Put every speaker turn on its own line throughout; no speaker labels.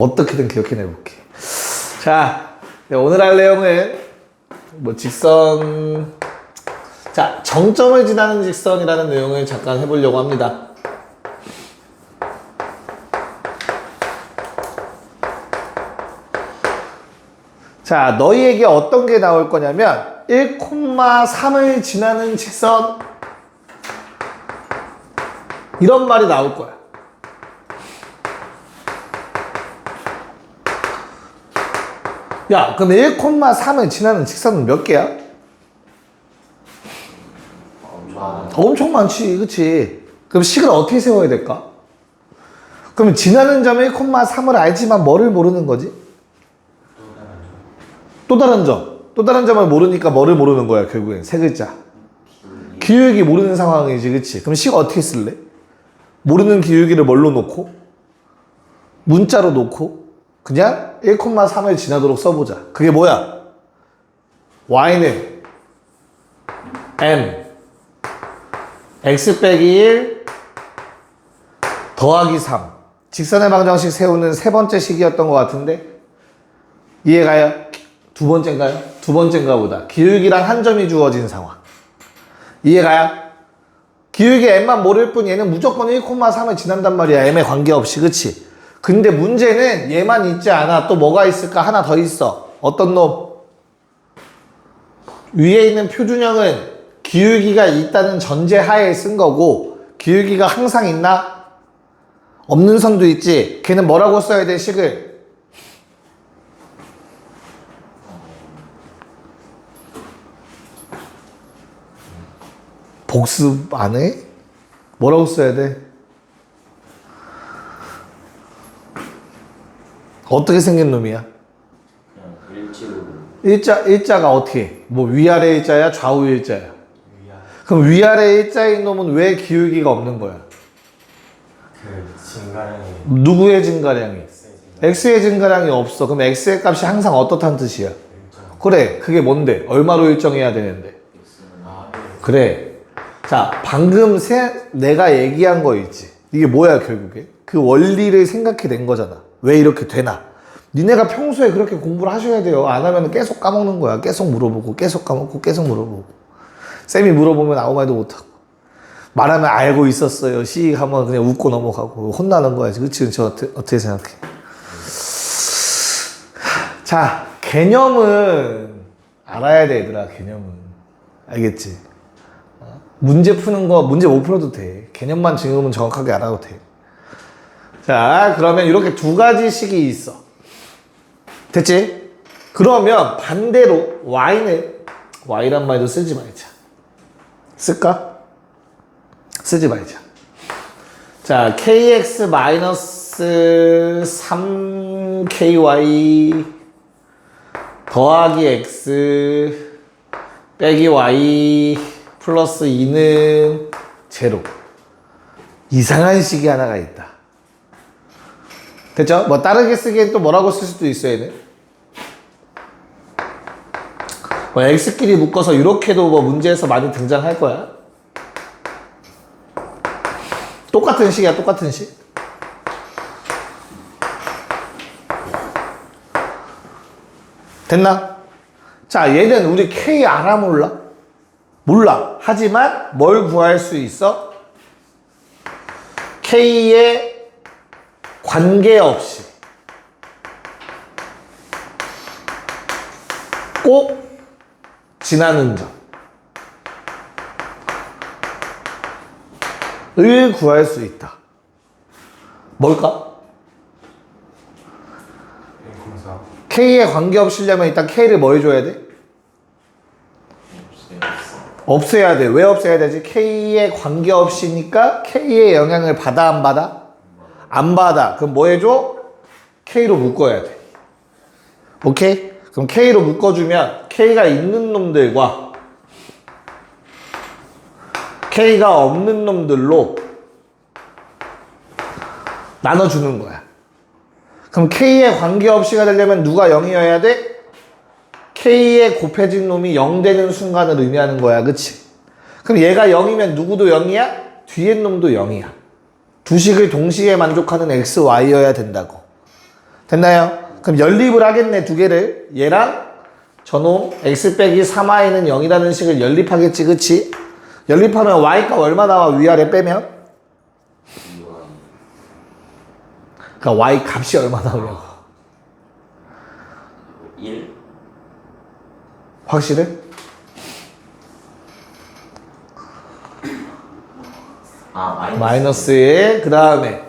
어떻게든 기억해내볼게. 자, 오늘 할 내용은 직선, 자, 정점을 지나는 직선이라는 내용을 잠깐 해보려고 합니다. 자, 너희에게 어떤 게 나올 거냐면 1,3을 지나는 직선, 이런 말이 나올 거야. 야, 그럼 1,3을 지나는 직선은 몇 개야? 엄청 많지, 그치? 그럼 식을 어떻게 세워야 될까? 그럼 지나는 점 1,3을 알지만 뭐를 모르는 거지? 또 다른 점. 또 다른 점을 모르니까 뭐를 모르는 거야, 결국엔. 세 글자. 기울기 모르는 상황이지, 그치? 그럼 식 어떻게 쓸래? 모르는 기울기를 뭘로 놓고? 문자로 놓고 그냥 1,3을 지나도록 써보자. 그게 뭐야? y는 m x 빼기 1 더하기 3. 직선의 방정식 세우는 세 번째 식이었던 것 같은데 이해가요? 두 번째인가요? 두 번째인가 보다. 기울기랑 한 점이 주어진 상황. 이해가요? 기울기 m만 모를 뿐 얘는 무조건 1,3을 지난단 말이야. m에 관계없이. 그치? 근데 문제는 얘만 있지 않아. 또 뭐가 있을까? 하나 더 있어. 어떤 놈? 위에 있는 표준형은 기울기가 있다는 전제하에 쓴 거고 기울기가 항상 있나? 없는 선도 있지. 걔는 뭐라고 써야 돼? 식을 복습 안 해? 뭐라고 써야 돼? 어떻게 생긴 놈이야? 일자가 어떻게? 뭐 위아래 일자야? 좌우 일자야? 그럼 위아래 일자인 놈은 왜 기울기가 없는 거야?
증가량이
누구의 증가량이? x의 증가량이 없어. 그럼 x의 값이 항상 어떻다는 뜻이야? 그래, 그게 뭔데? 얼마로 일정해야 되는데? 그래. 자, 방금 내가 얘기한 거 있지. 이게 뭐야 결국에? 그 원리를 생각해낸 거잖아. 왜 이렇게 되나? 니네가 평소에 그렇게 공부를 하셔야 돼요. 안 하면 계속 까먹는 거야. 계속 물어보고 계속 까먹고 계속 물어보고. 쌤이 물어보면 아무 말도 못하고 말하면 알고 있었어요. 시익하면 그냥 웃고 넘어가고 혼나는 거야. 그치? 저 어떻게 생각해? 자, 개념은 알아야 돼, 얘들아. 개념은. 알겠지? 문제 푸는 거 문제 못 풀어도 돼. 개념만 지금은 정확하게 알아도 돼. 자, 그러면 이렇게 두 가지 식이 있어. 됐지? 그러면 반대로 y란 말도 쓰지 말자. 쓸까? 쓰지 말자. 자, kx-3ky 더하기 x 빼기 y 플러스 2는 제로. 이상한 식이 하나가 있다. 됐죠? 뭐 다르게 쓰기엔 또 뭐라고 쓸 수도 있어야 돼. 뭐 x끼리 묶어서 이렇게도 뭐 문제에서 많이 등장할 거야. 똑같은 식이야, 똑같은 식. 됐나? 자, 얘는 우리 k 알아 몰라? 몰라. 하지만 뭘 구할 수 있어? k의 관계없이 꼭 지나는 점을 구할 수 있다. 뭘까? k에 관계없이려면 일단 k를 뭐 해줘야 돼? 없애야 돼. 왜 없애야 되지? k에 관계없이니까 k의 영향을 받아 안 받아? 안 받아. 그럼 뭐 해줘? k로 묶어야 돼. 오케이? 그럼 k로 묶어주면 k가 있는 놈들과 k가 없는 놈들로 나눠주는 거야. 그럼 k에 관계없이가 되려면 누가 0이어야 돼? k에 곱해진 놈이 0 되는 순간을 의미하는 거야. 그치? 그럼 얘가 0이면 누구도 0이야? 뒤에 놈도 0이야. 두 식을 동시에 만족하는 x, y여야 된다고. 됐나요? 그럼 연립을 하겠네, 두 개를. 얘랑 저놈 x 빼기 3y는 0이라는 식을 연립하겠지, 그치? 연립하면 y값 얼마 나와, 위아래 빼면? 그러니까 y 값이 얼마 나오냐고.
1.
확실해? 마이너스 1, 그 다음에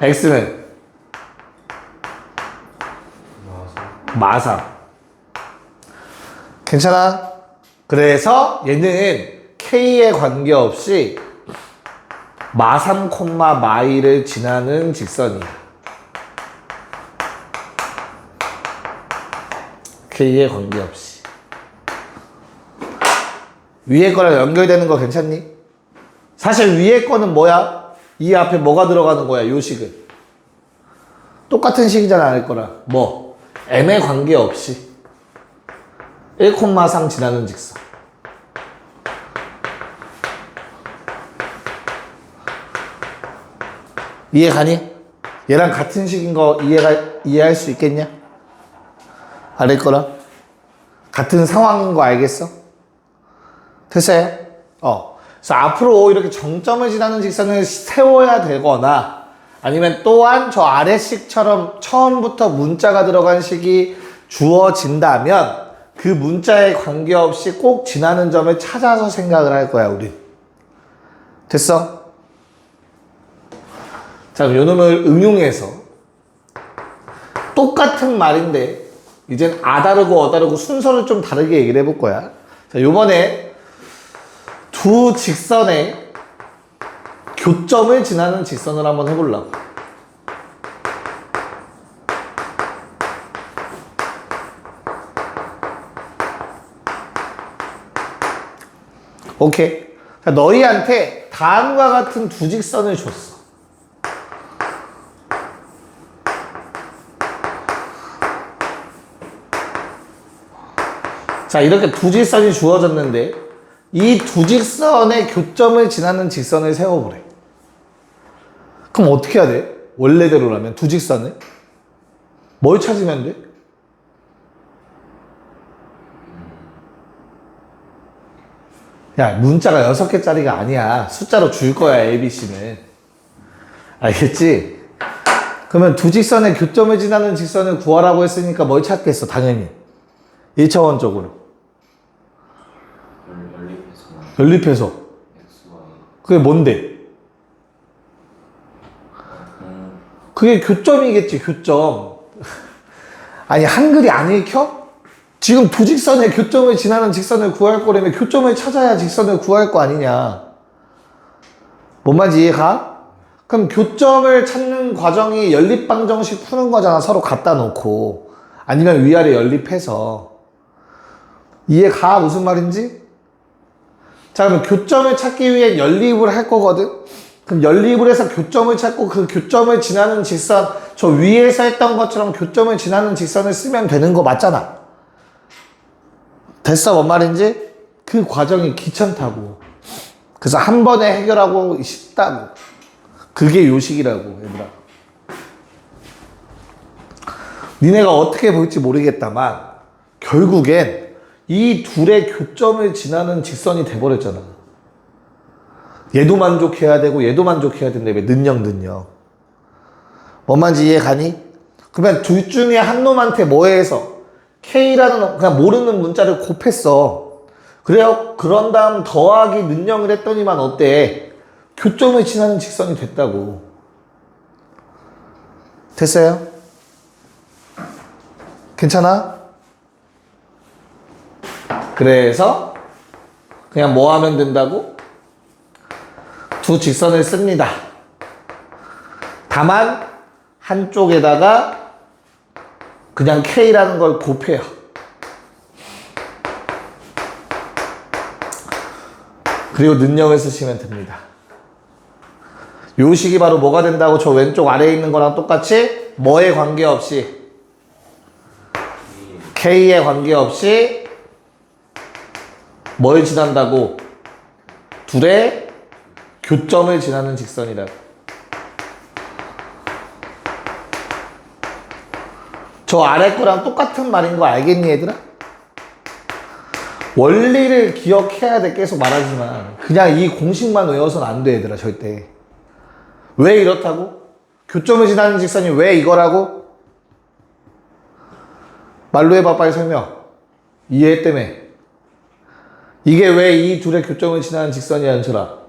x는 마상. 괜찮아? 그래서 얘는 k에 관계없이 마3, 마이를 지나는 직선이야. k에 관계없이. 위에 거랑 연결되는 거 괜찮니? 사실 위에 거는 뭐야? 이 앞에 뭐가 들어가는 거야, 요 식은? 똑같은 식이잖아, 알 거라. 뭐? m에 관계없이 1,3 지나는 직선. 이해 가니? 얘랑 같은 식인 거 이해할 수 있겠냐? 알 거라. 같은 상황인 거 알겠어? 됐어요? 그래서 앞으로 이렇게 정점을 지나는 직선을 세워야 되거나 아니면 또한 저 아래식처럼 처음부터 문자가 들어간 식이 주어진다면 그 문자에 관계없이 꼭 지나는 점을 찾아서 생각을 할 거야, 우린. 됐어? 자, 그럼 요 놈을 응용해서 똑같은 말인데 이젠 아다르고 어다르고 순서를 좀 다르게 얘기를 해볼 거야. 자, 요번에 두 직선의 교점을 지나는 직선을 한번 해보려고. 오케이. 자, 너희한테 다음과 같은 두 직선을 줬어. 자, 이렇게 두 직선이 주어졌는데 이 두 직선의 교점을 지나는 직선을 세워보래. 그럼 어떻게 해야 돼? 원래대로라면 두 직선을 뭘 찾으면 돼? 야, 문자가 6개짜리가 아니야. 숫자로 줄 거야, ABC는. 알겠지? 그러면 두 직선의 교점을 지나는 직선을 구하라고 했으니까 뭘 찾겠어, 당연히. 1차원적으로. 연립해서. 그게 뭔데? 그게 교점이겠지, 교점. 아니, 한글이 안 읽혀? 지금 두 직선의 교점을 지나는 직선을 구할 거라면 교점을 찾아야 직선을 구할 거 아니냐. 뭔 말인지 이해가? 그럼 교점을 찾는 과정이 연립방정식 푸는 거잖아, 서로 갖다 놓고. 아니면 위아래 연립해서. 이해가? 무슨 말인지? 자, 그럼 교점을 찾기 위해 연립을 할 거거든? 그럼 연립을 해서 교점을 찾고 그 교점을 지나는 직선, 저 위에서 했던 것처럼 교점을 지나는 직선을 쓰면 되는 거 맞잖아. 됐어, 뭔 말인지? 그 과정이 귀찮다고. 그래서 한 번에 해결하고 싶다고. 그게 요식이라고, 얘들아. 니네가 어떻게 볼지 모르겠다만 결국엔 이 둘의 교점을 지나는 직선이 돼버렸잖아. 얘도 만족해야 되고 얘도 만족해야 된다며. 능력. 뭔 말인지 이해 가니? 그러면 둘 중에 한 놈한테 뭐 해서 K라는 그냥 모르는 문자를 곱했어. 그래요? 그런 다음 더하기 능력을 했더니만 어때? 교점을 지나는 직선이 됐다고. 됐어요? 괜찮아? 그래서 그냥 뭐 하면 된다고? 두 직선을 씁니다. 다만 한쪽에다가 그냥 K라는 걸 곱해요. 그리고 능력을 쓰시면 됩니다. 요 식이 바로 뭐가 된다고? 저 왼쪽 아래에 있는 거랑 똑같이 뭐에 관계없이 K에 관계없이 뭘 지난다고? 둘의 교점을 지나는 직선이라고. 저 아래 거랑 똑같은 말인 거 알겠니 얘들아? 원리를 기억해야 돼. 계속 말하지만 그냥 이 공식만 외워서는 안 돼 얘들아. 절대. 왜 이렇다고? 교점을 지나는 직선이 왜 이거라고? 말로 해봐. 빨리 설명. 이해 때문에. 이게 왜 이 둘의 교점을 지나는 직선이야 연철아?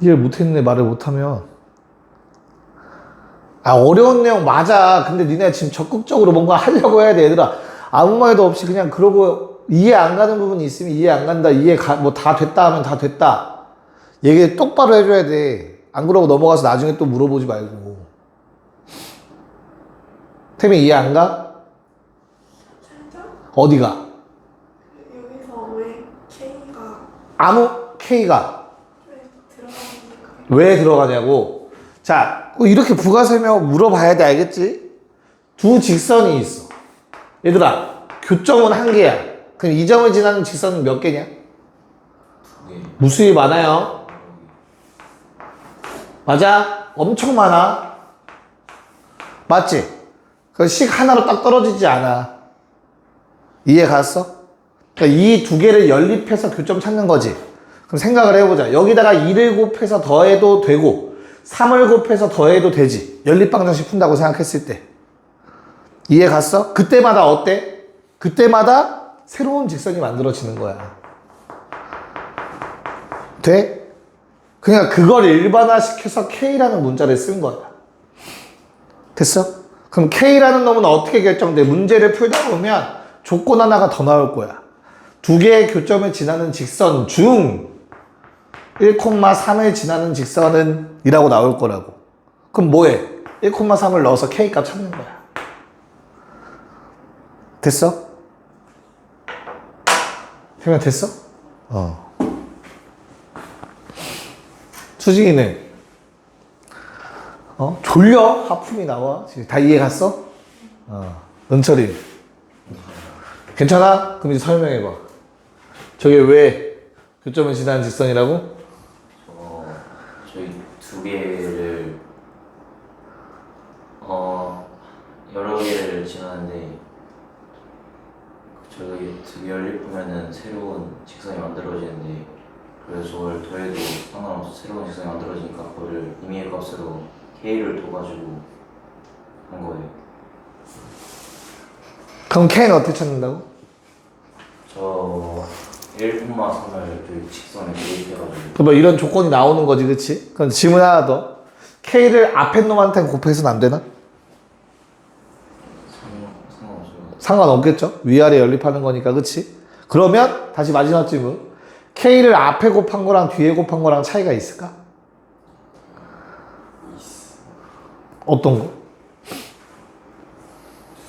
이해 못했네. 말을 못하면. 어려운 내용 맞아. 근데 니네 지금 적극적으로 뭔가 하려고 해야 돼 얘들아. 아무 말도 없이 그냥 그러고 이해 안 가는 부분이 있으면 이해 안 간다. 뭐 다 됐다 하면 다 됐다. 얘기 똑바로 해줘야 돼. 안 그러고 넘어가서 나중에 또 물어보지 말고. 태민 이해 안 가? 어디가?
여기서 왜 K가
아무 K가
들어가니까
왜 들어가냐고. 자, 이렇게 부가 설명 물어봐야 돼. 알겠지? 두 직선이 있어. 얘들아, 교점은 한 개야. 그럼 이 점을 지나는 직선은 몇 개냐? 무수히 많아요. 맞아? 엄청 많아. 맞지? 그 식 하나로 딱 떨어지지 않아. 이해 갔어? 그러니까 이 두 개를 연립해서 교점 찾는 거지. 그럼 생각을 해보자. 여기다가 2를 곱해서 더해도 되고 3을 곱해서 더해도 되지. 연립방정식 푼다고 생각했을 때. 이해 갔어? 그때마다 어때? 그때마다 새로운 직선이 만들어지는 거야. 돼? 그러니까 그걸 일반화시켜서 K라는 문자를 쓴 거야. 됐어? 그럼 K라는 놈은 어떻게 결정돼? 문제를 풀다 보면 조건 하나가 더 나올 거야. 두 개의 교점을 지나는 직선 중 1,3을 지나는 직선은 이라고 나올 거라고. 그럼 뭐해? 1,3을 넣어서 K값 찾는 거야. 됐어? 해면 됐어? 수진이는 졸려? 하품이 나와? 지금 다 이해 갔어? 은철이 괜찮아? 그럼 이제 설명해봐. 저게 왜 교점을 지나는 직선이라고?
저희 두 개를 여러 개를 지나는데 저희 두 개 연립하면은 새로운 직선이 만들어지는데 그래서 저걸 더해도 상관없어 새로운 직선이 만들어지니까 그거를 임의의 값으로 K를 둬가지고 한 거예요.
그럼 K는 어떻게 찾는다고?
저 1,3을 그 직선에 대입해가지고
그럼 이런 조건이 나오는 거지, 그치? 그럼 질문 하나 더. K를 앞에 놈한테 곱해서는 안 되나?
상관없어요.
상관없겠죠? 위아래 연립하는 거니까, 그치? 그러면 다시 마지막 질문. K를 앞에 곱한 거랑 뒤에 곱한 거랑 차이가 있을까? 어떤 거?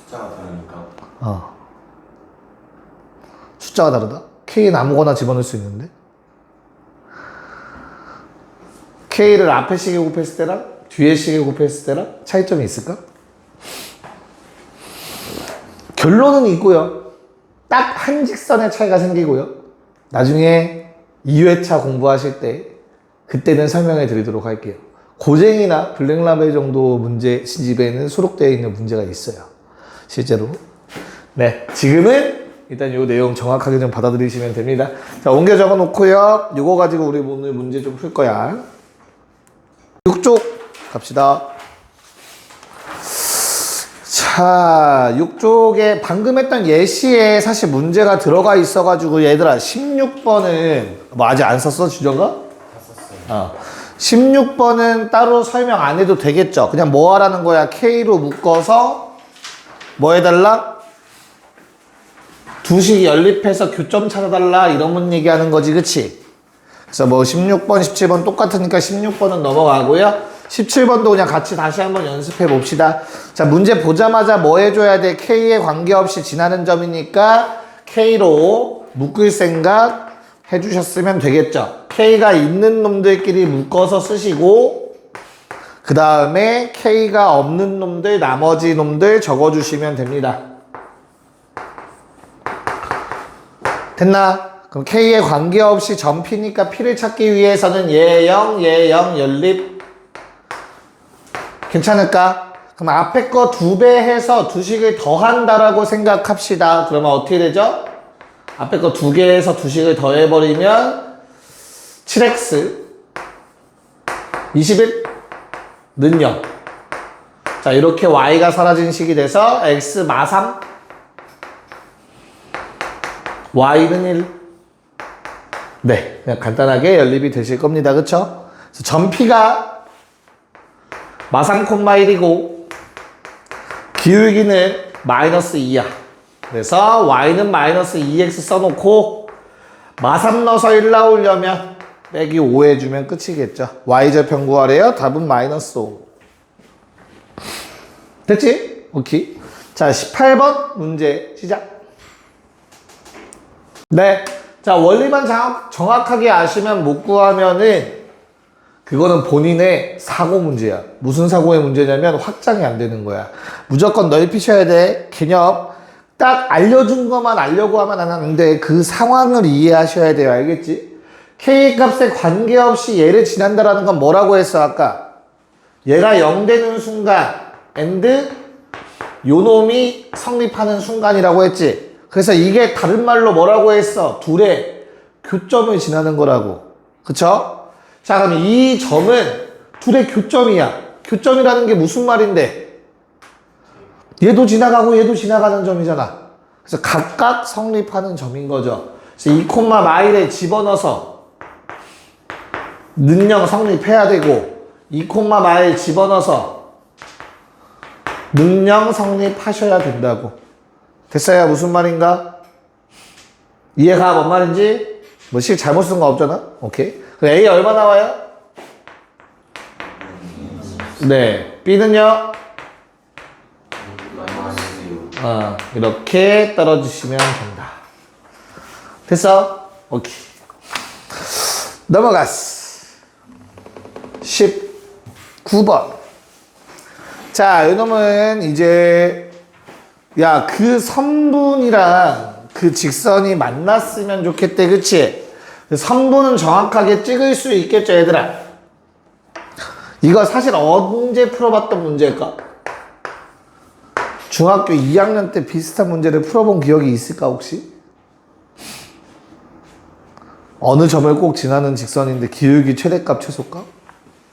숫자가 다르니까.
숫자가 다르다? K는 아무거나 집어넣을 수 있는데? K를 앞에 시계 곱했을 때랑 뒤에 시계 곱했을 때랑 차이점이 있을까? 결론은 있고요. 딱 한 직선의 차이가 생기고요. 나중에 2회차 공부하실 때 그때는 설명해 드리도록 할게요. 고쟁이나 블랙라벨 정도 문제 시집에는 수록되어 있는 문제가 있어요. 실제로. 네, 지금은 일단 이 내용 정확하게 좀 받아들이시면 됩니다. 자, 옮겨 적어 놓고요. 이거 가지고 우리 오늘 문제 좀 풀 거야. 6쪽 갑시다. 자, 6쪽에 방금 했던 예시에 사실 문제가 들어가 있어가지고 얘들아 16번은 뭐 아직 안 썼어? 주정가? 다 썼어요. 16번은 따로 설명 안 해도 되겠죠? 그냥 뭐 하라는 거야? K로 묶어서 뭐 해달라? 두 식이 연립해서 교점 찾아달라 이런 얘기하는 거지, 그치? 그래서 뭐 16번, 17번 똑같으니까 16번은 넘어가고요. 17번도 그냥 같이 다시 한번 연습해 봅시다. 자, 문제 보자마자 뭐 해줘야 돼? K에 관계없이 지나는 점이니까 K로 묶을 생각 해주셨으면 되겠죠. K가 있는 놈들끼리 묶어서 쓰시고 그 다음에 K가 없는 놈들, 나머지 놈들 적어주시면 됩니다. 됐나? 그럼 K에 관계없이 점 P니까 P를 찾기 위해서는 얘 0, 얘 0 연립 괜찮을까? 그럼 앞에 거 2배 해서 두식을 더한다라고 생각합시다. 그러면 어떻게 되죠? 앞에 거 2개 해서 두식을 더해버리면 7x 21는 0. 자, 이렇게 y가 사라진 식이 돼서 x 마삼 y는 1. 네, 그냥 간단하게 연립이 되실 겁니다. 그쵸? 그래서 전피가 마삼 콤마 1이고 기울기는 마이너스 2야. 그래서 y는 마이너스 2x 써놓고 마삼 넣어서 1 나오려면 빼기 5 해주면 끝이겠죠. y절편 구하래요. 답은 마이너스 5. 됐지? 오케이. 자, 18번 문제 시작. 네. 자, 원리만 정확하게 아시면 못 구하면은 그거는 본인의 사고 문제야. 무슨 사고의 문제냐면 확장이 안 되는 거야. 무조건 넓히셔야 돼. 개념. 딱 알려준 것만 알려고 하면 안 돼. 그 상황을 이해하셔야 돼요. 알겠지? K 값에 관계없이 얘를 지난다라는 건 뭐라고 했어, 아까? 얘가 0 되는 순간, and 요놈이 성립하는 순간이라고 했지? 그래서 이게 다른 말로 뭐라고 했어? 둘의 교점을 지나는 거라고. 그쵸? 자, 그럼 이 점은 둘의 교점이야. 교점이라는 게 무슨 말인데? 얘도 지나가고 얘도 지나가는 점이잖아. 그래서 각각 성립하는 점인 거죠. 그래서 2 마일에 집어넣어서 능령 성립해야 되고 2 마일 집어넣어서 능령 성립하셔야 된다고. 됐어요? 무슨 말인가? 이해가 뭔 말인지? 뭐 식 잘못 쓴 거 없잖아? 오케이. 그럼 A 얼마 나와요? 네. B는요? 이렇게 떨어지시면 된다. 됐어? 오케이. 넘어갔어. 19번. 자, 이놈은 이제 야, 그 선분이랑 그 직선이 만났으면 좋겠대. 그치? 선분은 정확하게 찍을 수 있겠죠, 얘들아? 이거 사실 언제 풀어봤던 문제일까? 중학교 2학년 때 비슷한 문제를 풀어본 기억이 있을까, 혹시? 어느 점을 꼭 지나는 직선인데 기울기 최대값 최소값?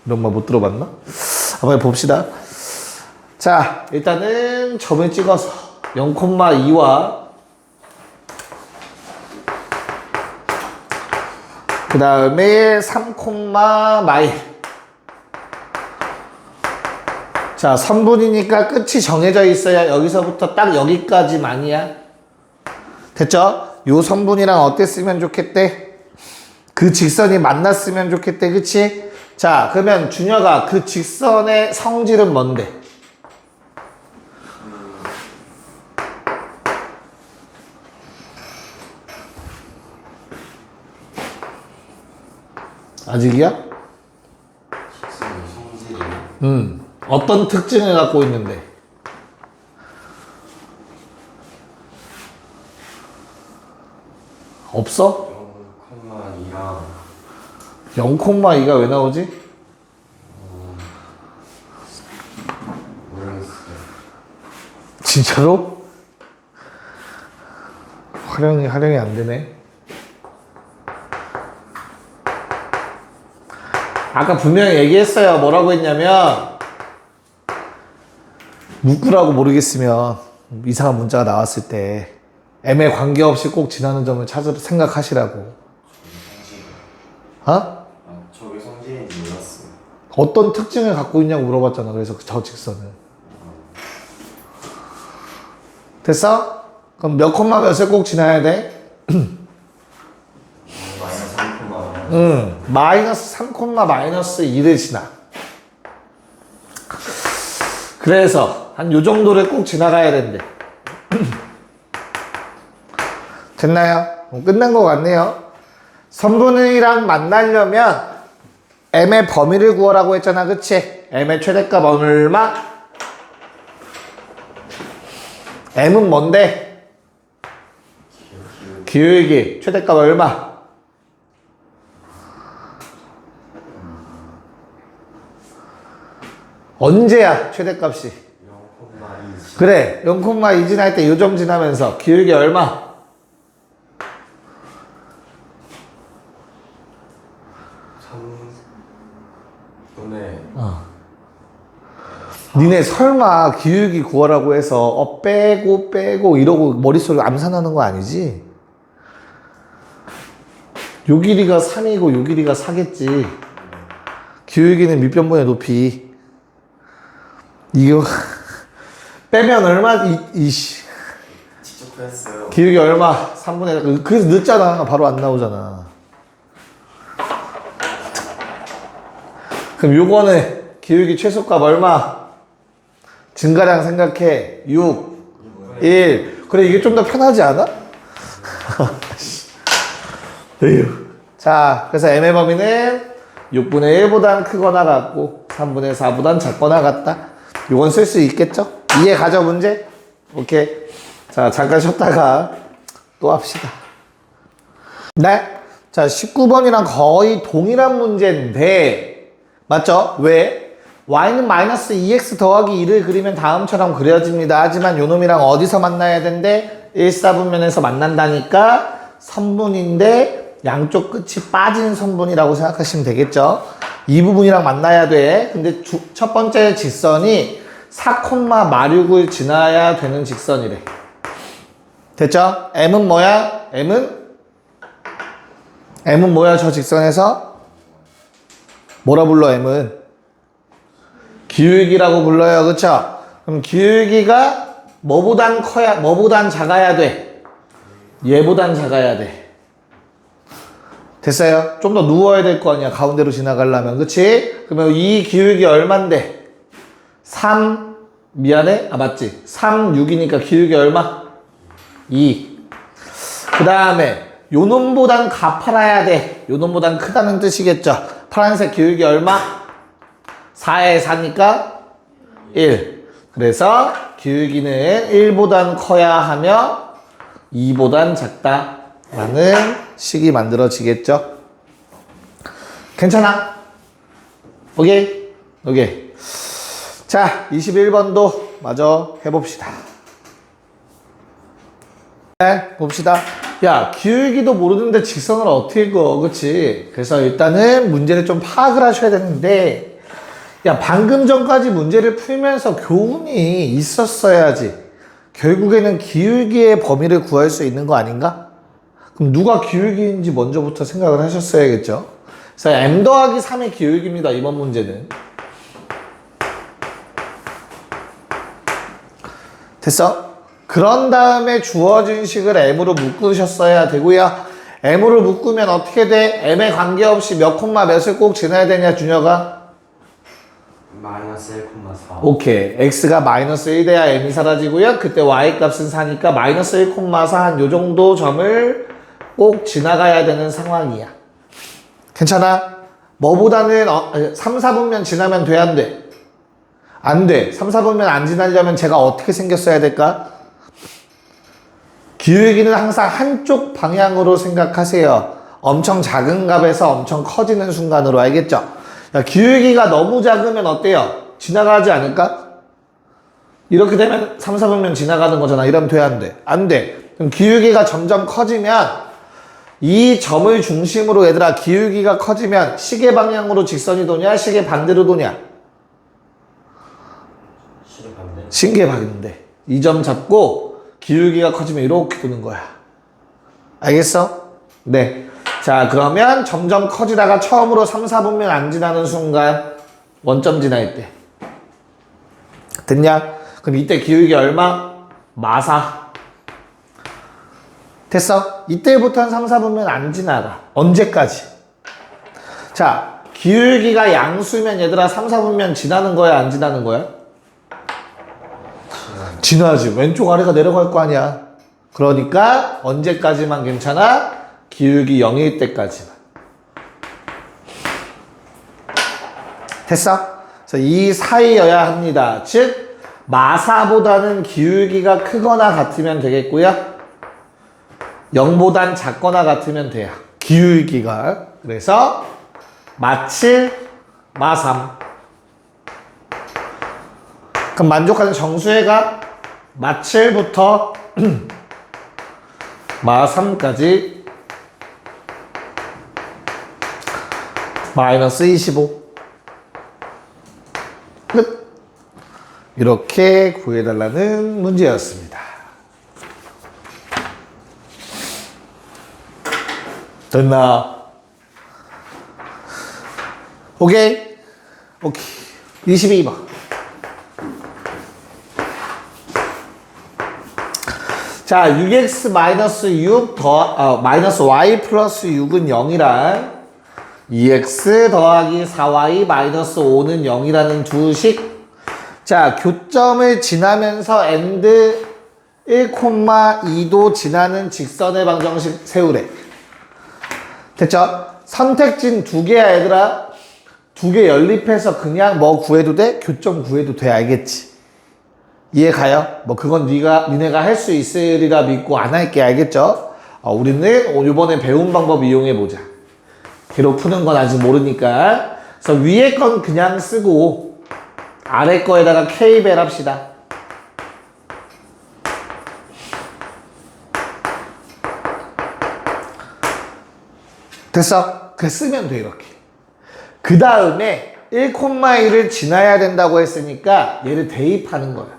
이런 말 못 들어봤나? 한번 봅시다. 자, 일단은 점을 찍어서 0,2와 그 다음에 3, 마일. 자, 선분이니까 끝이 정해져 있어야 여기서부터 딱 여기까지만이야. 됐죠? 요 선분이랑 어땠으면 좋겠대? 그 직선이 만났으면 좋겠대. 그치? 자, 그러면 준혁아, 그 직선의 성질은 뭔데? 아직이야?
직선의 성질이
어떤 특징을 갖고 있는데? 없어?
0,2랑
0,2가 왜 나오지?
모르겠어요.
진짜로? 활용이 안 되네. 아까 분명히 얘기했어요. 뭐라고 했냐면 묶으라고 모르겠으면 이상한 문자가 나왔을 때 M에 관계없이 꼭 지나는 점을 생각하시라고. 어?
저게 성질인지 몰랐어요.
어떤 특징을 갖고 있냐고 물어봤잖아. 그래서 저 직선은. 됐어? 그럼 몇 콤마 몇을 꼭 지나야 돼?
마이너스 3,
마이너스 3, 마이너스 2를 지나. 그래서 한 요 정도를 꼭 지나가야 된대. 됐나요? 끝난 것 같네요. 선분이랑 만나려면 M의 범위를 구하라고 했잖아. 그치? M의 최대값 얼마? M은 뭔데? 기울기. 최대값 얼마? 언제야 최대값이?
0,2
그래 0,2 지날 때 요점 지나면서 기울기 얼마?
3분의
니네 설마 기울기 구하라고 해서 빼고 이러고 머릿속에 암산하는 거 아니지? 요 길이가 3이고 요 길이가 4겠지. 기울기는 밑변분의 높이. 이거 빼면 얼마?
직접 했어요.
기울기 얼마? 3분의 그래서 늦잖아. 바로 안 나오잖아. 그럼 요거는 기울기 최소값 얼마? 증가량 생각해. 6, 1. 그래, 이게 좀 더 편하지 않아? 에휴. 자, 그래서 M의 범위는 6분의 1보단 크거나 같고 3분의 4보단 작거나 같다. 요건 쓸 수 있겠죠? 이해 가죠, 문제? 오케이. 자, 잠깐 쉬었다가 또 합시다. 네. 자, 19번이랑 거의 동일한 문제인데, 맞죠? 왜? y는 마이너스 2x 더하기 2를 그리면 다음처럼 그려집니다. 하지만 요놈이랑 어디서 만나야 된대? 1, 4분면에서 만난다니까 3분인데 양쪽 끝이 빠진 선분이라고 생각하시면 되겠죠? 이 부분이랑 만나야 돼. 근데 첫 번째 직선이 4,46을 지나야 되는 직선이래. 됐죠? m은 뭐야? m은 뭐야? 저 직선에서? 뭐라 불러 m은? 기울기라고 불러요. 그쵸? 그럼 기울기가 뭐보단 작아야 돼? 얘보단 작아야 돼. 됐어요? 좀 더 누워야 될 거 아니야. 가운데로 지나가려면. 그치? 그러면 이 기울기 얼만데? 3, 미안해? 맞지? 3, 6이니까 기울기 얼마? 2. 그 다음에 요놈보단 가파라야 돼. 요놈보단 크다는 뜻이겠죠? 파란색 기울기 얼마? 4에 4니까 1. 그래서 기울기는 1보단 커야 하며 2보단 작다 라는 식이 만들어지겠죠. 괜찮아? 오케이? 오케이. 자, 21번도 마저 해봅시다. 네, 봅시다. 야, 기울기도 모르는데 직선을 어떻게 그어? 그치? 그래서 일단은 문제를 좀 파악을 하셔야 되는데, 야, 방금 전까지 문제를 풀면서 교훈이 있었어야지. 결국에는 기울기의 범위를 구할 수 있는 거 아닌가? 그럼 누가 기울기인지 먼저부터 생각을 하셨어야겠죠? 그래서 m 더하기 3의 기울기입니다. 이번 문제는. 됐어? 그런 다음에 주어진 식을 m으로 묶으셨어야 되고요. m으로 묶으면 어떻게 돼? m에 관계없이 몇 콤마 몇을 꼭 지나야 되냐, 준혁아?
마이너스 1,4.
오케이. x가 마이너스 1 돼야 m이 사라지고요. 그때 y 값은 4니까 마이너스 1,4 한 요 정도 점을 꼭 지나가야 되는 상황이야. 괜찮아? 뭐보다는 3, 4분면 지나면 돼, 안 돼? 안 돼. 3, 4분면 안 지나려면 제가 어떻게 생겼어야 될까? 기울기는 항상 한쪽 방향으로 생각하세요. 엄청 작은 값에서 엄청 커지는 순간으로. 알겠죠? 야, 기울기가 너무 작으면 어때요? 지나가지 않을까? 이렇게 되면 3, 4분면 지나가는 거잖아. 이러면 돼, 안 돼? 안 돼. 그럼 기울기가 점점 커지면 이 점을 중심으로 얘들아 기울기가 커지면 시계 방향으로 직선이 도냐? 시계 반대로 도냐?
시계 반대.
시계 반대. 이 점 잡고 기울기가 커지면 이렇게 도는 거야. 알겠어? 네. 자, 그러면 점점 커지다가 처음으로 3, 4분면 안 지나는 순간 원점 지날 때. 됐냐? 그럼 이때 기울기 얼마? 마사. 됐어? 이때부터는 3, 4분면 안 지나가. 언제까지? 자, 기울기가 양수면 얘들아 3, 4분면 지나는 거야? 안 지나는 거야? 지나지. 왼쪽 아래가 내려갈 거 아니야. 그러니까 언제까지만 괜찮아? 기울기 0일 때까지만. 됐어? 그래서 이 사이여야 합니다. 즉 마사보다는 기울기가 크거나 같으면 되겠고요. 0보단 작거나 같으면 돼요. 기울기가. 그래서 마7, 마3. 그럼 만족하는 정수의 값 마7부터 마3까지 마이너스 25 끝. 이렇게 구해달라는 문제였습니다. 됐나? 오케이? 오케이. 22번. 자, 6x-6 마이너스 y 플러스 6은 0이란 2x 더하기 4y 마이너스 5는 0이라는 두 식. 자, 교점을 지나면서 and 1,2도 지나는 직선의 방정식 세우래. 됐죠? 선택진 두 개야, 얘들아. 두 개 연립해서 그냥 뭐 구해도 돼? 교점 구해도 돼. 알겠지? 이해 가요? 뭐 그건 니네가 할 수 있으리라 믿고 안 할게. 알겠죠? 우리는 이번에 배운 방법 이용해 보자. 기록 푸는 건 아직 모르니까. 그래서 위에 건 그냥 쓰고 아래 거에다가 K벨 합시다. 됐어? 그래 쓰면 돼 이렇게. 그 다음에 1,1을 지나야 된다고 했으니까 얘를 대입하는 거야.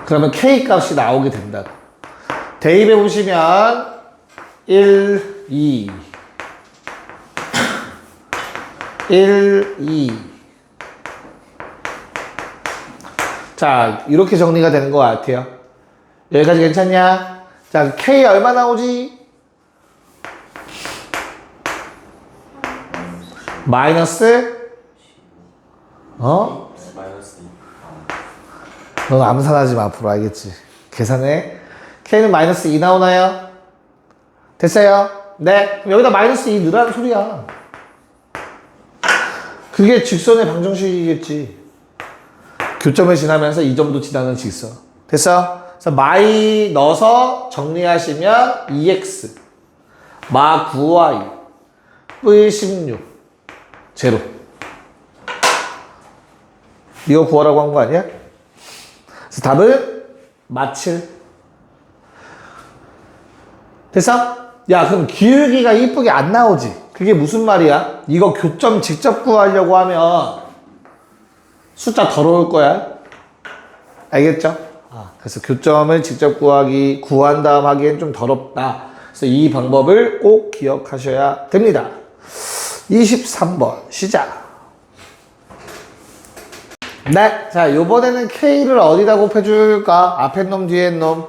그러면 K 값이 나오게 된다. 대입해 보시면 1, 2 1, 2 자, 이렇게 정리가 되는 것 같아요. 여기까지 괜찮냐? 자, K 얼마 나오지? 마이너스?
마이너스 2.
넌 암산하지 마, 앞으로. 알겠지? 계산해. K는 마이너스 2 나오나요? 됐어요? 네. 그럼 여기다 마이너스 2 넣으라는 소리야. 그게 직선의 방정식이겠지. 교점을 지나면서 이 점도 지나는 직선. 됐어? 그래서 마이 넣어서 정리하시면 2x 마 9y 뿌 16 제로. 이거 구하라고 한 거 아니야? 그래서 답은 마7. 됐어? 야, 그럼 기울기가 이쁘게 안 나오지? 그게 무슨 말이야? 이거 교점 직접 구하려고 하면 숫자 더러울 거야. 알겠죠? 그래서 교점을 직접 구한 다음 하기엔 좀 더럽다. 그래서 이 방법을 꼭 기억하셔야 됩니다. 23번 시작. 네. 자, 요번에는 K를 어디다 곱해줄까? 앞에 놈, 뒤에 놈.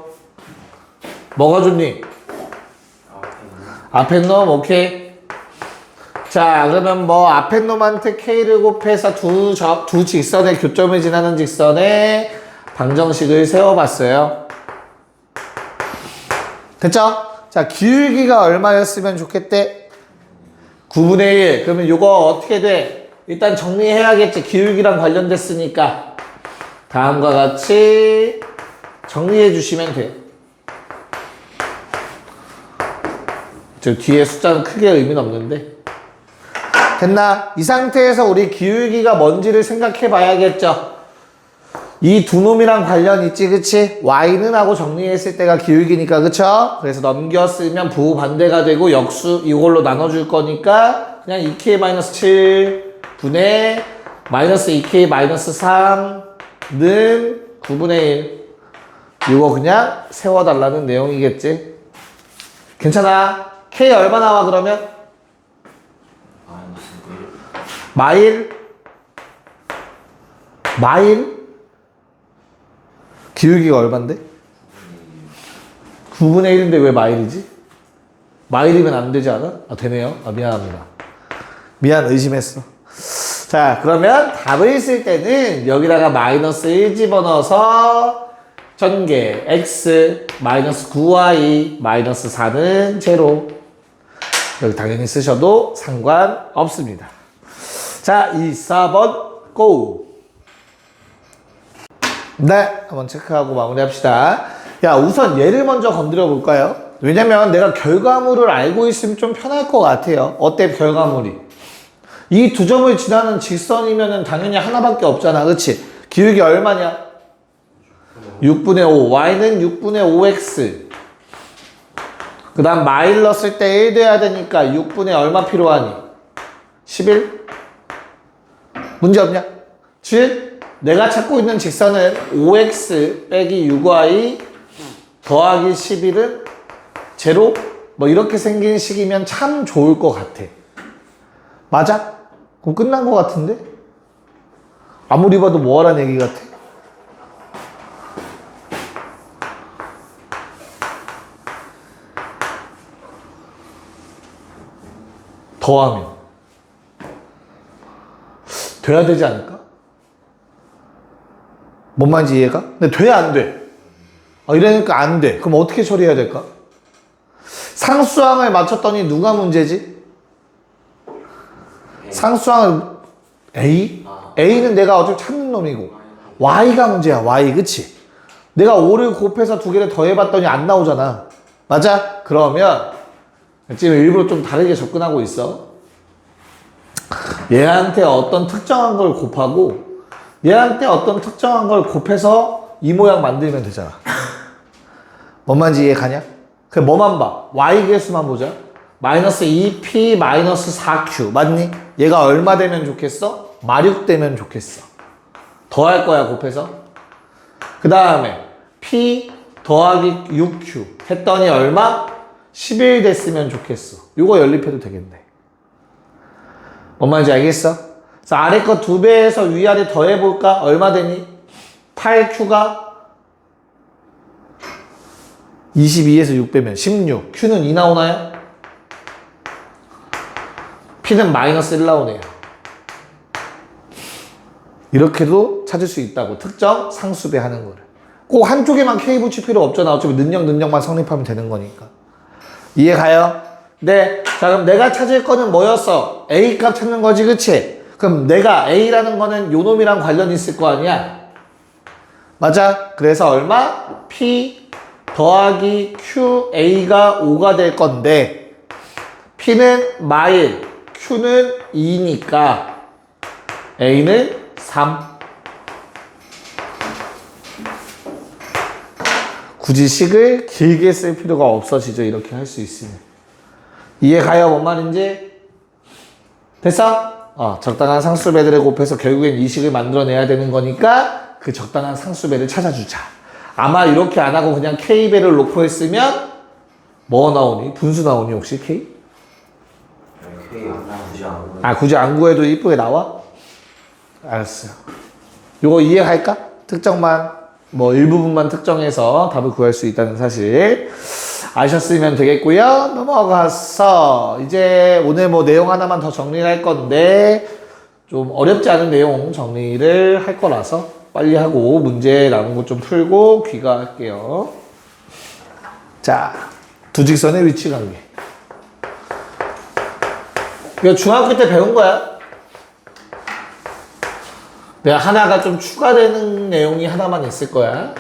뭐가 좋니? 앞에 놈, 오케이. 자, 그러면 뭐 앞에 놈한테 K를 곱해서 두 직선의 교점을 지나는 직선의 방정식을 세워봤어요. 됐죠? 자, 기울기가 얼마였으면 좋겠대? 9분의 1. 그러면 요거 어떻게 돼? 일단 정리해야겠지. 기울기랑 관련됐으니까. 다음과 같이 정리해 주시면 돼. 저 뒤에 숫자는 크게 의미는 없는데. 됐나? 이 상태에서 우리 기울기가 뭔지를 생각해 봐야겠죠. 이 두 놈이랑 관련 있지, 그치? y는 하고 정리했을 때가 기울기니까, 그쵸? 그래서 넘겼으면 부반대가 되고 역수 이걸로 나눠줄 거니까 그냥 2k-7 분의 마이너스 2k-3는 9분의 1. 이거 그냥 세워달라는 내용이겠지? 괜찮아? k 얼마 나와 그러면? 마일? 기울기가 얼만데? 9분의 1인데 왜 마일이지? 마일이면 안 되지 않아? 되네요. 미안합니다. 미안, 의심했어. 자, 그러면 답을 쓸 때는 여기다가 마이너스 1 집어넣어서 전개 x 마이너스 9y 마이너스 4는 제로. 여기 당연히 쓰셔도 상관없습니다. 자, 4번 고! 네, 한번 체크하고 마무리합시다. 야, 우선 얘를 먼저 건드려 볼까요? 왜냐면 내가 결과물을 알고 있으면 좀 편할 것 같아요. 어때, 결과물이? 이 두 점을 지나는 직선이면은 당연히 하나밖에 없잖아, 그치? 기울기 얼마냐? 6분의 5. y는 6분의 5x. 그 다음 마이너스 때 1 돼야 되니까 6분의 얼마 필요하니? 11? 문제 없냐? 즉 내가 찾고 있는 직선은 5x 빼기 6y 더하기 11은 제로? 뭐 이렇게 생긴 식이면 참 좋을 것 같아. 맞아? 그럼 끝난 것 같은데? 아무리 봐도 뭐하란 얘기 같아? 더하면 돼야 되지 않을까? 뭔 말인지 이해가? 근데 돼, 안 돼? 이러니까 안 돼. 그럼 어떻게 처리해야 될까? 상수항을 맞췄더니 누가 문제지? 상수항을 A? A는 내가 어차피 찾는 놈이고 Y가 문제야. Y, 그치? 내가 5를 곱해서 두 개를 더해봤더니 안 나오잖아. 맞아? 그러면 지금 일부러 좀 다르게 접근하고 있어. 얘한테 어떤 특정한 걸 곱하고 얘한테 어떤 특정한 걸 곱해서 이 모양 만들면 되잖아. 뭔 말인지 이해 가냐? 그럼 뭐만 봐? y 개수만 보자. 마이너스 2p 마이너스 4q 맞니? 얘가 얼마 되면 좋겠어? 마륙 되면 좋겠어. 더할 거야 곱해서. 그 다음에 p 더하기 6q 했더니 얼마? 11 됐으면 좋겠어. 요거 연립해도 되겠네. 뭔 말인지 알겠어? 그래서 아래 거 2배에서 위아래 더해볼까? 얼마 되니? 8q가 22에서 6 빼면 16. q는 2 나오나요? p는 마이너스 1 나오네요. 이렇게도 찾을 수 있다고. 특정 상수배 하는 거를. 꼭 한쪽에만 k 붙일 필요 없잖아. 어차피 능력만 성립하면 되는 거니까. 이해 가요? 네. 자, 그럼 내가 찾을 거는 뭐였어? a 값 찾는 거지, 그치? 그럼 내가 a라는 거는 요 놈이랑 관련이 있을 거 아니야? 맞아? 그래서 얼마? p 더하기 qa가 5가 될 건데 p는 마일, q는 2니까 a는 3. 굳이 식을 길게 쓸 필요가 없어지죠. 이렇게 할 수 있으면. 이해 가요? 뭔 말인지? 됐어? 적당한 상수배들을 곱해서 결국엔 이 식을 만들어내야 되는 거니까 그 적당한 상수배를 찾아주자. 아마 이렇게 안 하고 그냥 K배를 놓고 했으면 뭐 나오니? 분수 나오니 혹시 K?
K 굳이 안 구해.
굳이 안 구해도 이쁘게 나와? 알았어요. 요거 이해할까? 특정만 뭐 일부분만 특정해서 답을 구할 수 있다는 사실 아셨으면 되겠고요. 넘어가서 이제 오늘 뭐 내용 하나만 더 정리를 할 건데 좀 어렵지 않은 내용 정리를 할 거라서 빨리 하고 문제 나온 거 좀 풀고 귀가할게요. 자, 두 직선의 위치 관계. 이거 중학교 때 배운 거야. 내가 하나가 좀 추가되는 내용이 하나만 있을 거야.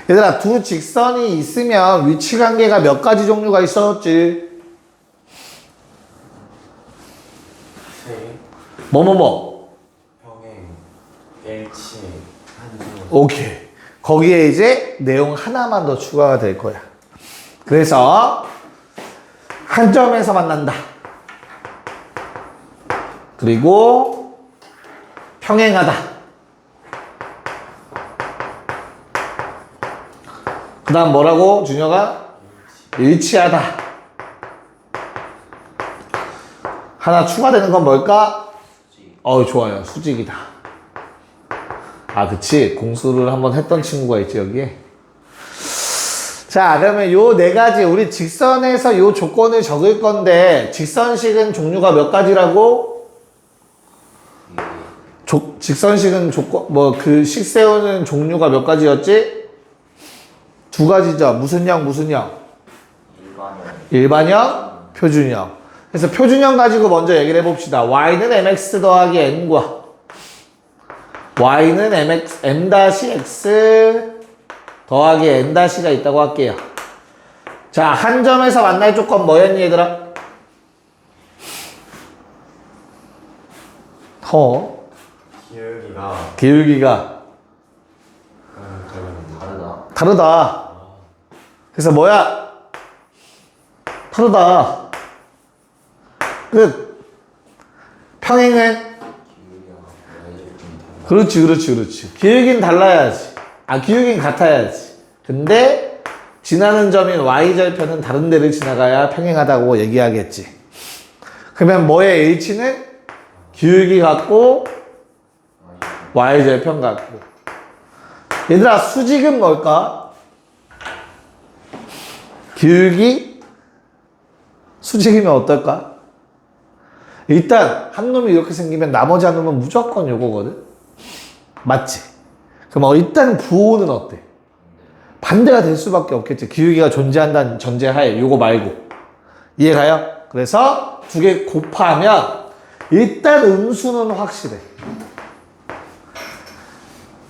얘들아, 두 직선이 있으면 위치 관계가 몇 가지 종류가 있었지? 뭐뭐뭐?
평행, 일치, 한중.
오케이. 거기에 이제 내용 하나만 더 추가가 될 거야. 그래서 한 점에서 만난다. 그리고 평행하다. 그 다음 뭐라고? 준혁아? 일치하다. 하나 추가되는 건 뭘까? 좋아요. 수직이다. 그치. 공수를 한번 했던 친구가 있지, 여기에. 자, 그러면 요 네 가지, 우리 직선에서 요 조건을 적을 건데, 직선식은 종류가 몇 가지라고? 직선식은 그 식 세우는 종류가 몇 가지였지? 두 가지죠. 무슨 형, 무슨 형? 일반형, 표준형. 그래서 표준형 가지고 먼저 얘기를 해봅시다. y는 mx 더하기 n과 y는 m-x 더하기 n-가 있다고 할게요. 자, 한 점에서 만날 조건 뭐였니, 얘들아? 기울기가
다르다.
다르다. 그래서 뭐야? 다르다. 끝. 평행은?
기울기가 y절편 다르다.
그렇지. 기울기는 달라야지. 기울기는 같아야지. 근데 지나는 점인 y절편은 다른 데를 지나가야 평행하다고 얘기하겠지. 그러면 뭐의 h는? 기울기 같고 y절편 같고. 얘들아, 수직은 뭘까? 기울기? 수직이면 어떨까? 일단 한 놈이 이렇게 생기면 나머지 한 놈은 무조건 요거거든. 맞지? 그럼 일단 부호는 어때? 반대가 될 수밖에 없겠지. 기울기가 존재한다는 전제하에 요거 말고. 이해가요? 그래서 두 개 곱하면 일단 음수는 확실해.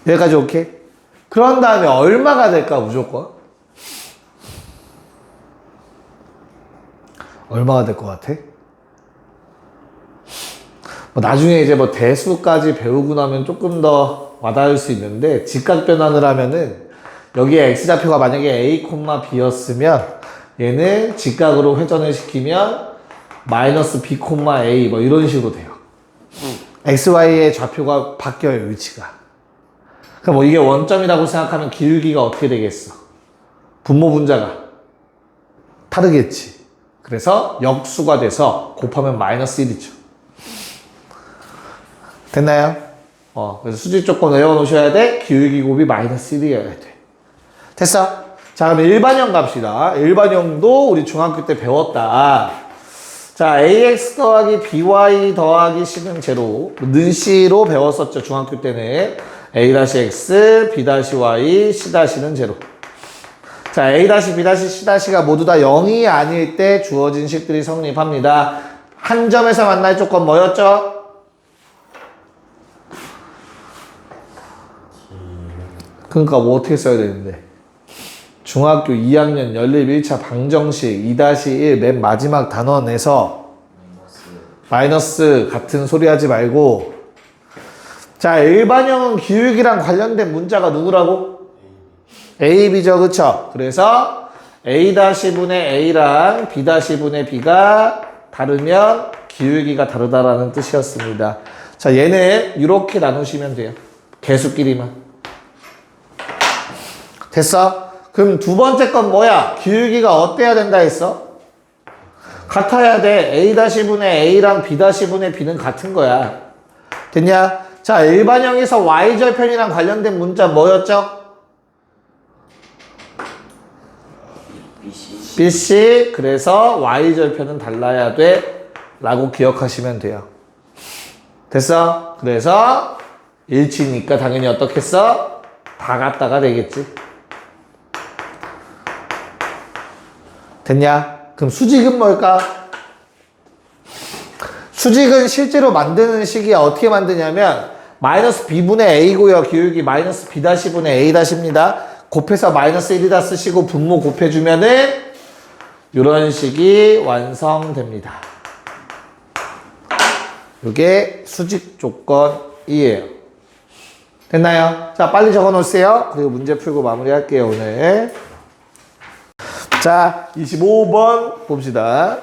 여기까지 오케이? 그런 다음에 얼마가 될까 무조건? 얼마가 될 것 같아? 나중에 이제 대수까지 배우고 나면 조금 더 와닿을 수 있는데, 직각 변환을 하면은 여기에 x좌표가 만약에 a, b였으면 얘는 직각으로 회전을 시키면 마이너스 b, a 이런 식으로 돼요. x, y의 좌표가 바뀌어요, 위치가. 그럼 이게 원점이라고 생각하면 기울기가 어떻게 되겠어? 분모 분자가 다르겠지. 그래서 역수가 돼서 곱하면 마이너스 1이죠. 됐나요? 그래서 수직 조건 외워놓으셔야 돼. 기울기 곱이 마이너스 1이어야 돼. 됐어? 자, 그럼 일반형 갑시다. 일반형도 우리 중학교 때 배웠다. 자, ax 더하기 by 더하기 c는 제로. 는 c로 배웠었죠, 중학교 때는. a-x, b-y, c-는 제로. 자, a-, b-, c-가 모두 다 0이 아닐 때 주어진 식들이 성립합니다. 한 점에서 만날 조건 뭐였죠? 그러니까 뭐 어떻게 써야 되는데? 중학교 2학년 연립 1차 방정식 2-1 맨 마지막 단원에서 마이너스 같은 소리 하지 말고, 자, 일반형은 기울기랑 관련된 문자가 누구라고? A, B죠, 그쵸? 그래서 A-분의 A랑 B-분의 B가 다르면 기울기가 다르다라는 뜻이었습니다. 자, 얘는 이렇게 나누시면 돼요. 개수끼리만. 됐어? 그럼 두 번째 건 뭐야? 기울기가 어때야 된다 했어? 같아야 돼. A-분의 A랑 B-분의 B는 같은 거야. 됐냐? 자, 일반형에서 Y절편이랑 관련된 문자 뭐였죠? BC. 그래서 Y절편은 달라야 돼 라고 기억하시면 돼요. 됐어? 그래서 일치니까 당연히 어떻겠어? 다 같다가 되겠지. 됐냐? 그럼 수직은 뭘까? 수직은 실제로 만드는 식이 어떻게 만드냐면 마이너스 b분의 a고요. 기울기 마이너스 b-분의 a-입니다. 곱해서 마이너스 1이다 쓰시고 분모 곱해주면은 이런 식이 완성됩니다. 이게 수직 조건이에요. 됐나요? 자, 빨리 적어 놓으세요. 그리고 문제 풀고 마무리할게요, 오늘. 자, 25번 봅시다.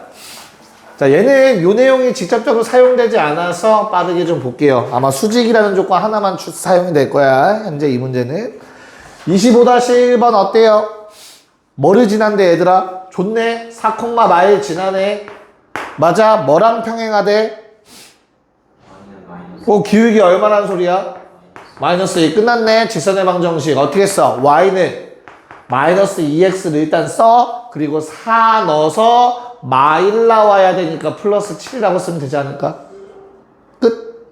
자, 얘는 요 내용이 직접적으로 사용되지 않아서 빠르게 좀 볼게요. 아마 수직이라는 조건 하나만 사용이 될 거야, 현재 이 문제는. 25-1번 어때요? 뭐를 지난대, 얘들아? 좋네. 4,마일 지나네. 맞아. 뭐랑 평행하대? 기울기 얼마란 소리야? 마이너스 2. 끝났네. 직선의 방정식. 어떻게 써? y는 마이너스 2x를 일단 써. 그리고 4 넣어서 마일 나와야 되니까 플러스 7이라고 쓰면 되지 않을까? 끝.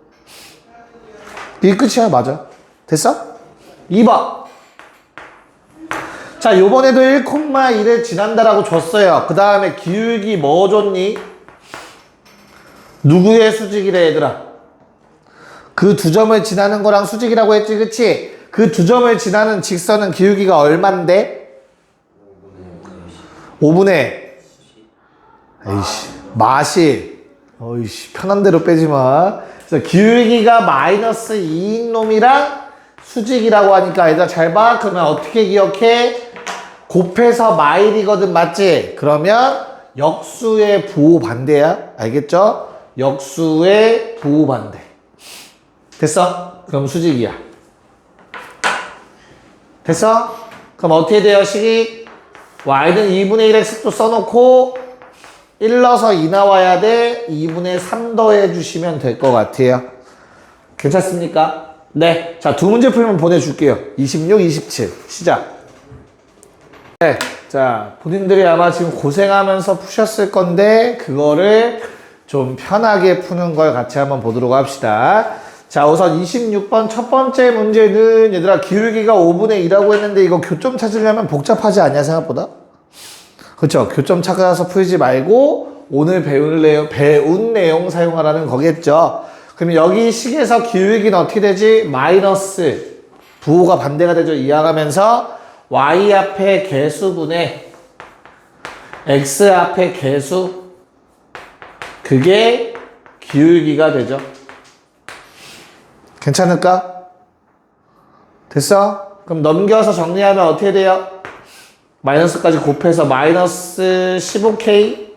이게 끝이야. 맞아. 됐어? 2번. 자, 요번에도 1,1을 지난다라고 줬어요. 그 다음에 기울기 뭐 줬니? 누구의 수직이래, 얘들아? 그 두 점을 지나는 거랑 수직이라고 했지, 그치? 그 두 점을 지나는 직선은 기울기가 얼만데? 5분의 에이씨, 마실. 어이씨, 편한 대로 빼지 마. 그래서 기울기가 마이너스 2인 놈이랑 수직이라고 하니까 얘들아 잘 봐. 그러면 어떻게 기억해? 곱해서 마일이거든, 맞지? 그러면 역수의 부호 반대야. 알겠죠? 역수의 부호 반대. 됐어? 그럼 수직이야. 됐어? 그럼 어떻게 돼요, 식이? y는 2분의 1x도 써놓고 1 넣어서 2 나와야 돼. 2분의 3 더해 주시면 될 것 같아요. 괜찮습니까? 네. 자, 두 문제 풀면 보내줄게요. 26, 27. 시작. 네. 자, 본인들이 아마 지금 고생하면서 푸셨을 건데, 그거를 좀 편하게 푸는 걸 같이 한번 보도록 합시다. 자, 우선 26번 첫 번째 문제는 얘들아, 기울기가 5분의 2라고 했는데, 이거 교점 찾으려면 복잡하지 않냐, 생각보다? 그쵸? 교점 찾아서 풀지 말고 오늘 배운 내용 사용하라는 거겠죠. 그럼 여기 식에서 기울기는 어떻게 되지? 마이너스 부호가 반대가 되죠. 이해하면서 y 앞에 개수분의 x 앞에 개수, 그게 기울기가 되죠. 괜찮을까? 됐어? 그럼 넘겨서 정리하면 어떻게 돼요? 마이너스까지 곱해서 마이너스 15k,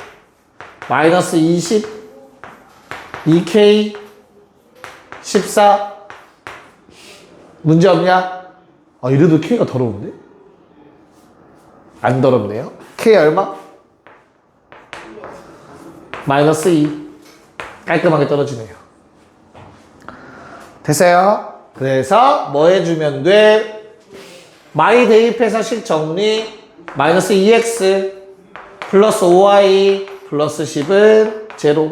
마이너스 20, 2k, 14. 문제 없냐? 아, 이래도 k가 더러운데? 안 더럽네요. k 얼마? 마이너스 2. 깔끔하게 떨어지네요. 됐어요? 그래서 뭐 해주면 돼? 마이 대입해서 식 정리. 마이너스 2x 플러스 5y 플러스 10은 제로.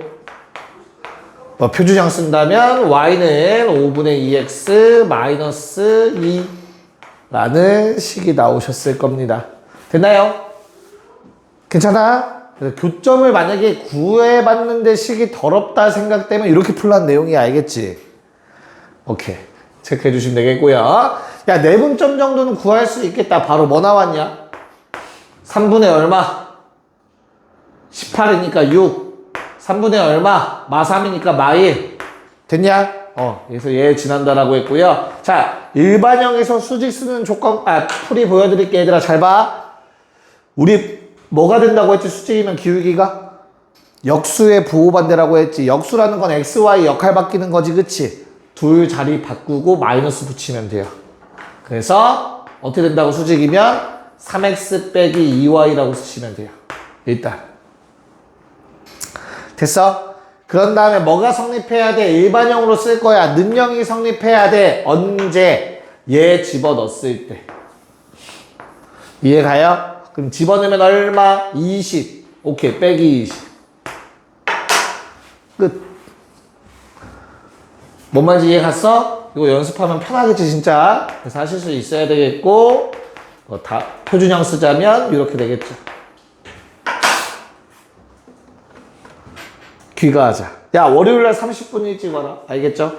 뭐 표준형 쓴다면 y는 5분의 2x 마이너스 2라는 식이 나오셨을 겁니다. 됐나요? 괜찮아? 그래서 교점을 만약에 구해봤는데 식이 더럽다 생각되면 이렇게 풀란 내용이 알겠지? 오케이. 체크해 주시면 되겠고요. 야, 내분점 정도는 구할 수 있겠다. 바로 뭐 나왔냐? 3분의 얼마? 18이니까 6. 3분의 얼마? 마3이니까 마1. 됐냐? 그래서 얘 지난다라고 했고요. 자, 일반형에서 수직 쓰는 조건, 풀이 보여드릴게. 얘들아, 잘 봐. 우리 뭐가 된다고 했지? 수직이면 기울기가? 역수의 부호 반대라고 했지. 역수라는 건 x, y 역할 바뀌는 거지, 그치? 둘 자리 바꾸고 마이너스 붙이면 돼요. 그래서 어떻게 된다고 수직이면 3x 빼기 2y라고 쓰시면 돼요. 일단. 됐어? 그런 다음에 뭐가 성립해야 돼? 일반형으로 쓸 거야. 능형이 성립해야 돼. 언제? 얘 집어넣었을 때. 이해가요? 그럼 집어넣으면 얼마? 20. 오케이. 빼기 20. 끝. 뭔 말인지 이해 갔어? 이거 연습하면 편하겠지, 진짜. 그래서 하실 수 있어야 되겠고, 다 표준형 쓰자면 이렇게 되겠죠. 귀가하자. 야, 월요일날 30분 일찍 와라. 알겠죠?